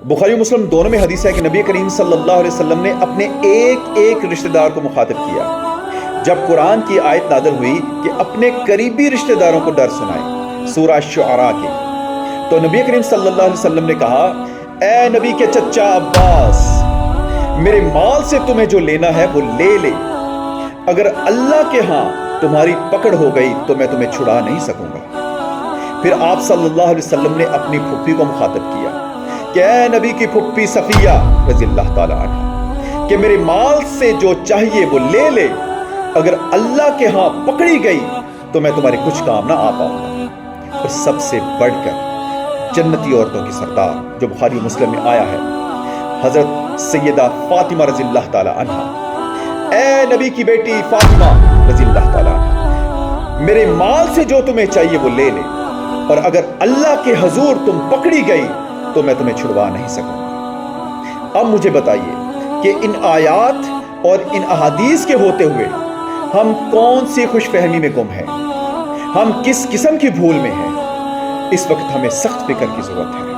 بخاری و مسلم دونوں میں حدیث ہے کہ نبی کریم صلی اللہ علیہ وسلم نے اپنے ایک ایک رشتہ دار کو مخاطب کیا جب قرآن کی آیت نازل ہوئی کہ اپنے قریبی رشتہ داروں کو ڈر سنائیں، سورہ شعراء کی، تو نبی کریم صلی اللہ علیہ وسلم نے کہا، اے نبی کے چچا عباس، میرے مال سے تمہیں جو لینا ہے وہ لے لے، اگر اللہ کے ہاں تمہاری پکڑ ہو گئی تو میں تمہیں چھڑا نہیں سکوں گا۔ پھر آپ صلی اللہ علیہ وسلم نے اپنی پھپھی کو مخاطب کیا کہ اے نبی کی پھپھی صفیہ رضی اللہ تعالی عنہ، کہ میرے مال سے جو چاہیے وہ لے لے، اگر اللہ کے ہاں پکڑی گئی تو میں تمہارے کچھ کام نہ آ پاؤں گا۔ اور سب سے بڑھ کر جنتی عورتوں کی سردار جو بخاری مسلم میں آیا ہے، حضرت سیدہ فاطمہ رضی اللہ تعالی عنہ، اے نبی کی بیٹی فاطمہ رضی اللہ تعالی عنہ، میرے مال سے جو تمہیں چاہیے وہ لے لے، اور اگر اللہ کے حضور تم پکڑی گئی تو میں تمہیں چھڑوا نہیں سکوں گا۔ اب مجھے بتائیے کہ ان آیات اور ان احادیث کے ہوتے ہوئے ہم کون سی خوش فہمی میں گم ہیں، ہم کس قسم کی بھول میں ہیں؟ اس وقت ہمیں سخت فکر کی ضرورت ہے۔